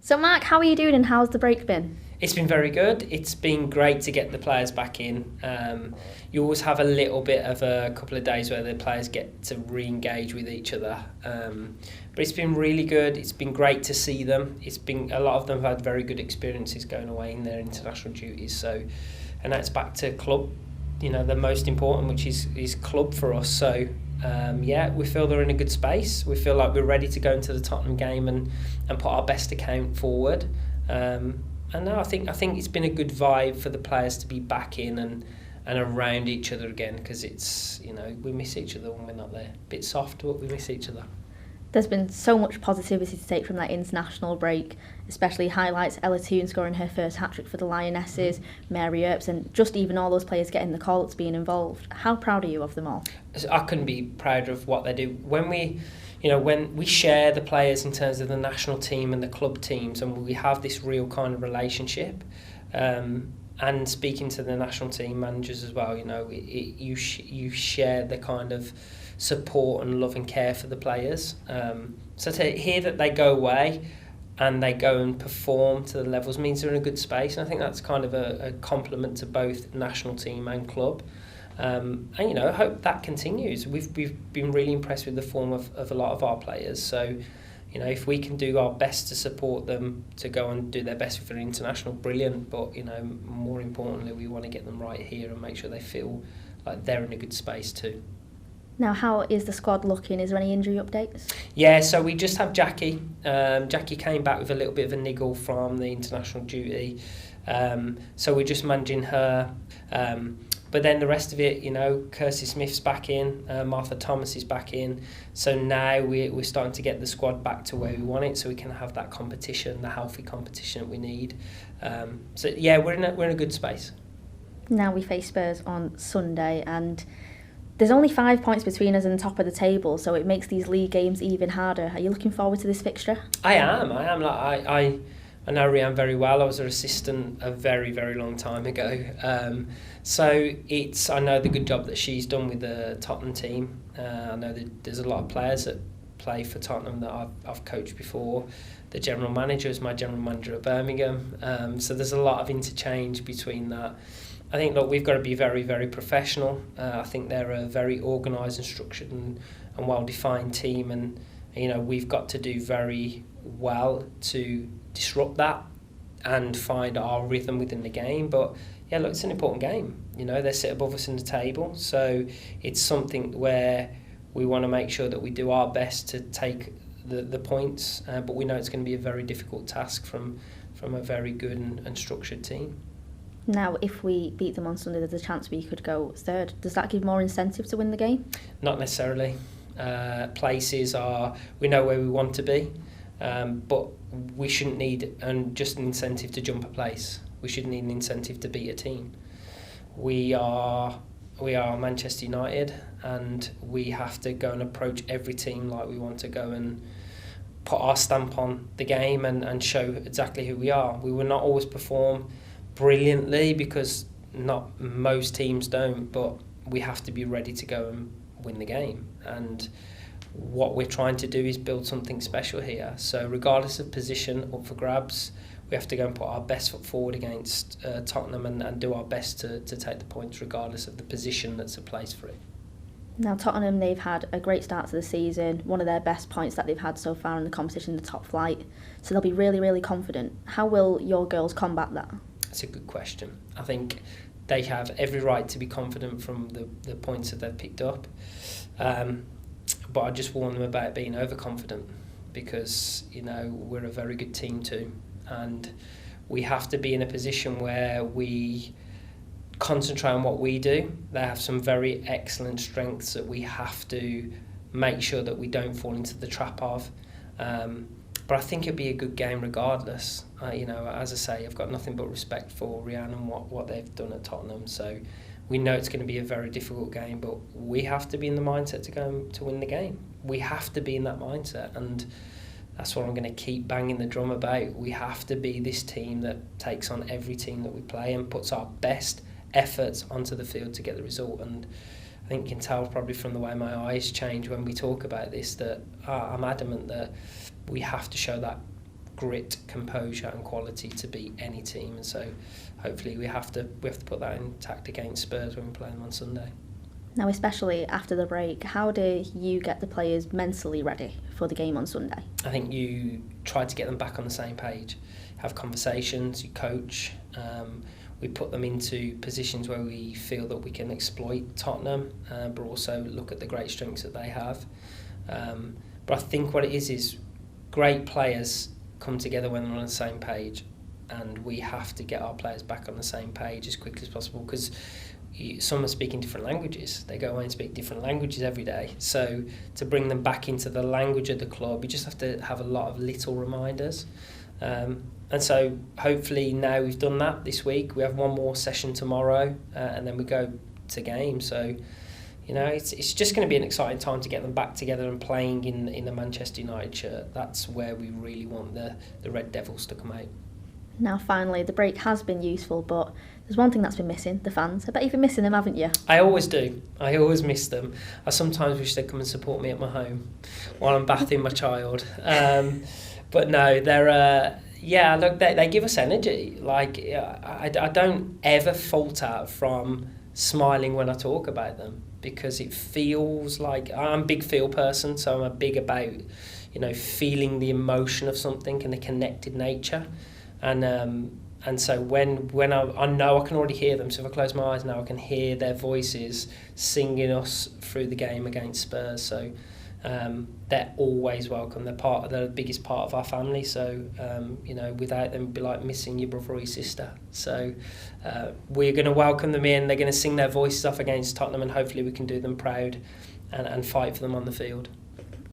So Mark, how are you doing and how's the break been? It's been very good. It's been great to get the players back in. You always have a little bit of a couple of days where the players get to re-engage with each other. But it's been really good. It's been great to see them. A lot of them have had very good experiences going away in their international duties. And that's back to club, the most important, which is club for us. So we feel they're in a good space. We feel like we're ready to go into the Tottenham game and put our best account forward. And no, I think it's been a good vibe for the players to be back in and around each other again, because it's, we miss each other when we're not there. A bit soft, but we miss each other. There's been so much positivity to take from that international break, especially highlights Ella Toone scoring her first hat-trick for the Lionesses, Mary Earps, and just even all those players getting the call-ups being involved. How proud are you of them all? I couldn't be prouder of what they do. When we share the players in terms of the national team and the club teams, and we have this real kind of relationship, and speaking to the national team managers as well, you share the kind of support and love and care for the players. So to hear that they go away and they go and perform to the levels means they're in a good space, and I think that's kind of a compliment to both national team and club. I hope that continues. We've been really impressed with the form of a lot of our players. So, if we can do our best to support them to go and do their best for the international, brilliant. But, more importantly, we want to get them right here and make sure they feel like they're in a good space too. Now, how is the squad looking? Is there any injury updates? Yeah, so we just have Jackie. Jackie came back with a little bit of a niggle from the international duty. So we're just managing her. But then the rest of it, Kirsty Smith's back in, Martha Thomas is back in. So now we're starting to get the squad back to where we want it, so we can have that competition, the healthy competition that we need. We're in a good space. Now we face Spurs on Sunday, and there's only 5 points between us and the top of the table, so it makes these league games even harder. Are you looking forward to this fixture? I am. I know Rianne very well. I was her assistant a very, very long time ago. I know the good job that she's done with the Tottenham team. I know that there's a lot of players that play for Tottenham that I've coached before. The general manager is my general manager at Birmingham. So there's a lot of interchange between that. I think, look, we've got to be very, very professional. I think they're a very organised and structured and well-defined team, and we've got to do very well to disrupt that and find our rhythm within the game. But yeah, look, it's an important game. They sit above us in the table, so it's something where we want to make sure that we do our best to take the points, but we know it's going to be a very difficult task from a very good and structured team. Now, if we beat them on Sunday, there's a chance we could go third. Does that give more incentive to win the game? Not necessarily. We know where we want to be, but we shouldn't need just an incentive to jump a place. We should need an incentive to beat a team. We are Manchester United, and we have to go and approach every team like we want to go and put our stamp on the game and show exactly who we are. We will not always perform brilliantly, because not most teams don't, but we have to be ready to go and win the game. And what we're trying to do is build something special here. So regardless of position up for grabs, we have to go and put our best foot forward against Tottenham and do our best to take the points regardless of the position that's a place for it. Now, Tottenham, they've had a great start to the season, one of their best points that they've had so far in the competition, the top flight. So they'll be really, really confident. How will your girls combat that? That's a good question. I think they have every right to be confident from the points that they've picked up. But I just warn them about being overconfident, because we're a very good team too, and we have to be in a position where we concentrate on what we do. They have some very excellent strengths that we have to make sure that we don't fall into the trap of. But I think it'll be a good game regardless. As I say, I've got nothing but respect for Rianne and what they've done at Tottenham. So we know it's going to be a very difficult game, but we have to be in the mindset to go to win the game. We have to be in that mindset, and that's what I'm going to keep banging the drum about. We have to be this team that takes on every team that we play and puts our best efforts onto the field to get the result. And I think you can tell probably from the way my eyes change when we talk about this that I'm adamant that we have to show that grit, composure and quality to beat any team, and so hopefully we have to put that intact against Spurs when we play them on Sunday. Now, especially after the break, how do you get the players mentally ready for the game on Sunday? I think you try to get them back on the same page, have conversations, you coach, we put them into positions where we feel that we can exploit Tottenham, but also look at the great strengths that they have. But I think what it is great players come together when they're on the same page, and we have to get our players back on the same page as quickly as possible, because some are speaking different languages. They go away and speak different languages every day. So to bring them back into the language of the club, you just have to have a lot of little reminders. And so hopefully now we've done that this week. We have one more session tomorrow, and then we go to game. So, you know, it's just going to be an exciting time to get them back together and playing in the Manchester United shirt. That's where we really want the Red Devils to come out. Now, finally, the break has been useful, but there's one thing that's been missing, the fans. I bet you've been missing them, haven't you? I always do. I always miss them. I sometimes wish they'd come and support me at my home while I'm bathing my child. But no, they're... yeah, look, they give us energy. Like, I don't ever falter from smiling when I talk about them, because it feels like... I'm a big feel person, so I'm a big about, you know, feeling the emotion of something and the connected nature. And so when I know I can already hear them, so if I close my eyes now, I can hear their voices singing us through the game against Spurs. So they're always welcome. They're the biggest part of our family. So you know, without them, it'd be like missing your brother or your sister. So we're going to welcome them in. They're going to sing their voices off against Tottenham, and hopefully we can do them proud and fight for them on the field.